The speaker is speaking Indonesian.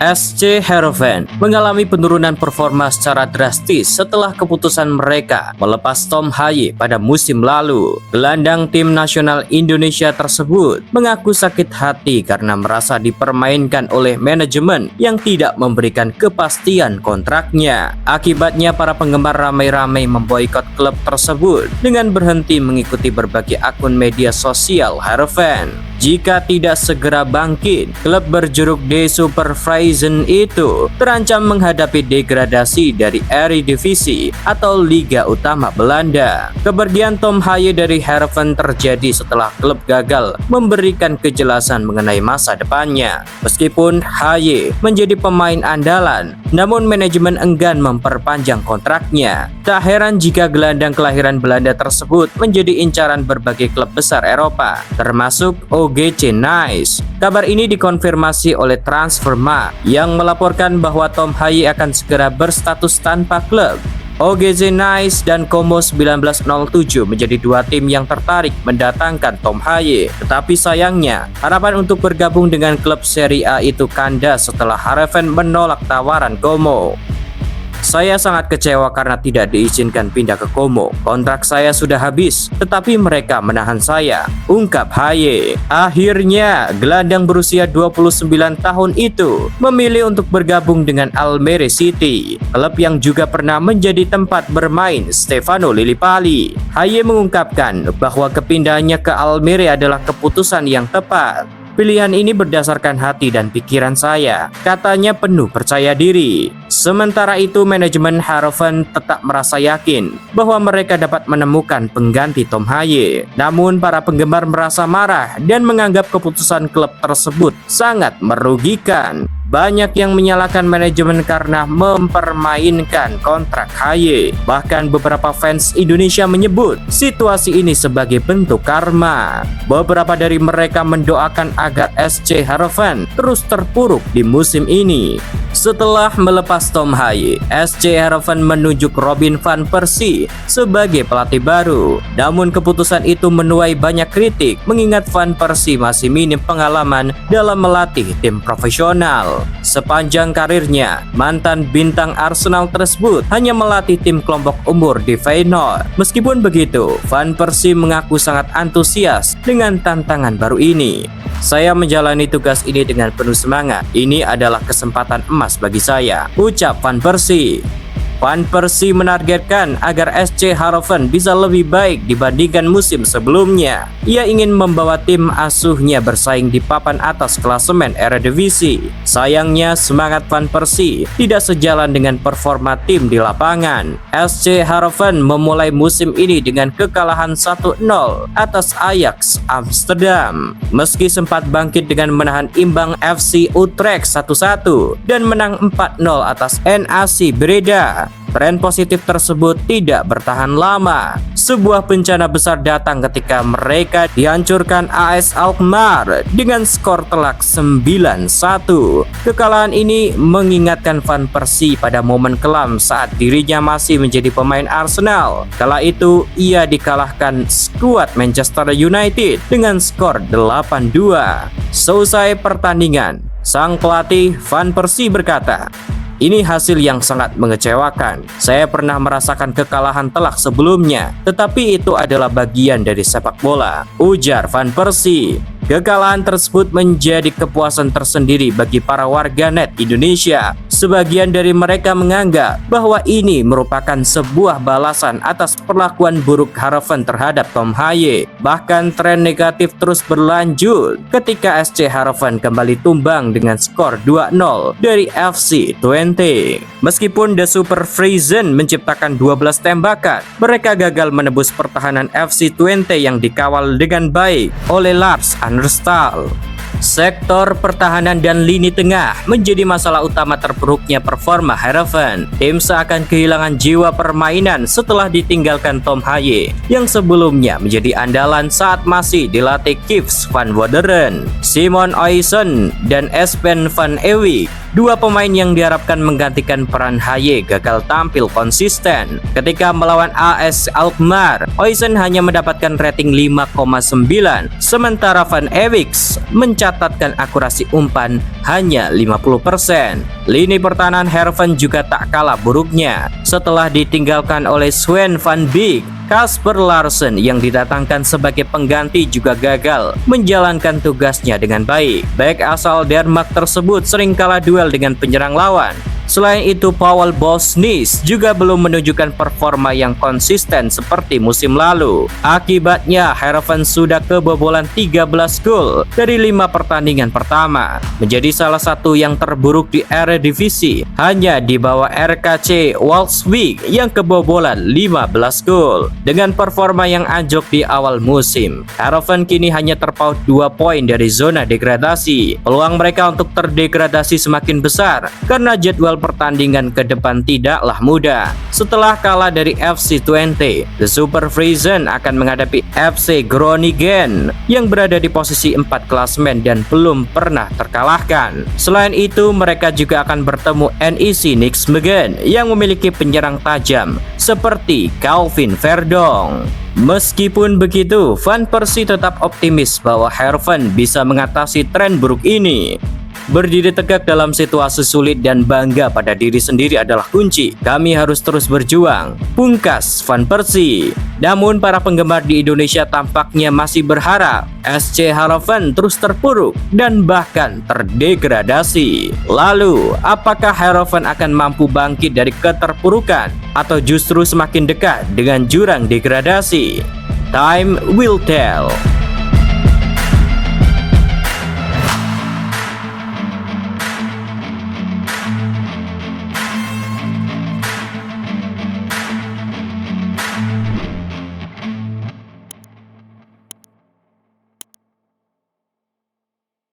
SC Heerenveen mengalami penurunan performa secara drastis setelah keputusan mereka melepas Tom Haaye pada musim lalu. Gelandang tim nasional Indonesia tersebut mengaku sakit hati karena merasa dipermainkan oleh manajemen yang tidak memberikan kepastian kontraknya. Akibatnya para penggemar ramai-ramai memboikot klub tersebut dengan berhenti mengikuti berbagai akun media sosial Heerenveen. Jika tidak segera bangkit, klub berjuluk De Supervriezen itu terancam menghadapi degradasi dari Eredivisie atau Liga Utama Belanda. Kepergian Tom Haaye dari Heerenveen terjadi setelah klub gagal memberikan kejelasan mengenai masa depannya. Meskipun Haaye menjadi pemain andalan, namun manajemen enggan memperpanjang kontraknya. Tak heran jika gelandang kelahiran Belanda tersebut menjadi incaran berbagai klub besar Eropa, termasuk OGC Nice. Kabar ini dikonfirmasi oleh Transfermarkt yang melaporkan bahwa Tom Haaye akan segera berstatus tanpa klub. OGC Nice dan Como 1907 menjadi dua tim yang tertarik mendatangkan Tom Haaye. Tetapi sayangnya, harapan untuk bergabung dengan klub Serie A itu kandas setelah Heerenveen menolak tawaran Como. Saya sangat kecewa karena tidak diizinkan pindah ke Como. Kontrak saya sudah habis, tetapi mereka menahan saya, ungkap Haaye. Akhirnya, gelandang berusia 29 tahun itu memilih untuk bergabung dengan Almere City, klub yang juga pernah menjadi tempat bermain Stefano Lillipali. Haaye mengungkapkan bahwa kepindahannya ke Almere adalah keputusan yang tepat. Pilihan ini berdasarkan hati dan pikiran saya, katanya penuh percaya diri. Sementara itu, manajemen Heerenveen tetap merasa yakin bahwa mereka dapat menemukan pengganti Tom Haaye. Namun, para penggemar merasa marah dan menganggap keputusan klub tersebut sangat merugikan. Banyak yang menyalahkan manajemen karena mempermainkan kontrak Haaye. Bahkan beberapa fans Indonesia menyebut situasi ini sebagai bentuk karma. Beberapa dari mereka mendoakan agar SC Heerenveen terus terpuruk di musim ini. Setelah melepas Tom Haaye, SC Heerenveen menunjuk Robin van Persie sebagai pelatih baru. Namun keputusan itu menuai banyak kritik mengingat Van Persie masih minim pengalaman dalam melatih tim profesional. Sepanjang karirnya, mantan bintang Arsenal tersebut hanya melatih tim kelompok umur di Feyenoord. Meskipun begitu, Van Persie mengaku sangat antusias dengan tantangan baru ini. Saya menjalani tugas ini dengan penuh semangat. Ini adalah kesempatan emas bagi saya, ucap Van Persie. Van Persie menargetkan agar SC Heerenveen bisa lebih baik dibandingkan musim sebelumnya. Ia ingin membawa tim asuhnya bersaing di papan atas klasemen Eredivisie. Sayangnya, semangat Van Persie tidak sejalan dengan performa tim di lapangan. SC Heerenveen memulai musim ini dengan kekalahan 1-0 atas Ajax Amsterdam. Meski sempat bangkit dengan menahan imbang FC Utrecht 1-1 dan menang 4-0 atas NAC Breda, tren positif tersebut tidak bertahan lama. Sebuah bencana besar datang ketika mereka dihancurkan AS Alkmaar dengan skor telak 9-1. Kekalahan ini mengingatkan Van Persie pada momen kelam saat dirinya masih menjadi pemain Arsenal. Kala itu ia dikalahkan skuad Manchester United dengan skor 8-2. Selesai pertandingan, sang pelatih Van Persie berkata, "Ini hasil yang sangat mengecewakan. Saya pernah merasakan kekalahan telak sebelumnya, tetapi itu adalah bagian dari sepak bola," ujar Van Persie. Kekalahan tersebut menjadi kepuasan tersendiri bagi para warganet Indonesia. Sebagian dari mereka menganggap bahwa ini merupakan sebuah balasan atas perlakuan buruk Heerenveen terhadap Tom Haaye. Bahkan tren negatif terus berlanjut ketika SC Heerenveen kembali tumbang dengan skor 2-0 dari FC Twente. Meskipun The Supervriezen menciptakan 12 tembakan, mereka gagal menebus pertahanan FC Twente yang dikawal dengan baik oleh Lars Anderstal. Sektor pertahanan dan lini tengah menjadi masalah utama terpuruknya performa Heerenveen. Tim seakan kehilangan jiwa permainan setelah ditinggalkan Tom Haaye yang sebelumnya menjadi andalan saat masih dilatih Kiefs van Wonderen. Simon Oysen dan Espen van Ewijk Dua pemain yang diharapkan menggantikan peran Haye gagal tampil konsisten. Ketika melawan AS Alkmaar, Huijsen hanya mendapatkan rating 5,9, sementara Van Ewijk mencatatkan akurasi umpan hanya 50%. Lini pertahanan Heerenveen juga tak kalah buruknya. Setelah ditinggalkan oleh Sven van Beek, Kasper Larsen yang didatangkan sebagai pengganti juga gagal menjalankan tugasnya dengan baik. Bek asal Denmark tersebut sering kalah duel dengan penyerang lawan. Selain itu, Paul Bosnis juga belum menunjukkan performa yang konsisten seperti musim lalu. Akibatnya, Heerenveen sudah kebobolan 13 gol dari 5 pertandingan pertama, menjadi salah satu yang terburuk di Eredivisie, hanya di bawah RKC Waalwijk yang kebobolan 15 gol. Dengan performa yang anjlok di awal musim, Heerenveen kini hanya terpaut 2 poin dari zona degradasi. Peluang mereka untuk terdegradasi semakin besar karena jadwal pertandingan ke depan tidaklah mudah. Setelah kalah dari FC Twente, The Super Friesen akan menghadapi FC Groningen yang berada di posisi 4 klasemen dan belum pernah terkalahkan. Selain itu, mereka juga akan bertemu NEC Nijmegen yang memiliki penyerang tajam seperti Calvin Verdong. Meskipun begitu, Van Persie tetap optimis bahwa Heerenveen bisa mengatasi tren buruk ini. Berdiri tegak dalam situasi sulit dan bangga pada diri sendiri adalah kunci. Kami harus terus berjuang, pungkas Van Persie. Namun para penggemar di Indonesia tampaknya masih berharap SC Heerenveen terus terpuruk dan bahkan terdegradasi. Lalu, apakah Heerenveen akan mampu bangkit dari keterpurukan atau justru semakin dekat dengan jurang degradasi? Time will tell.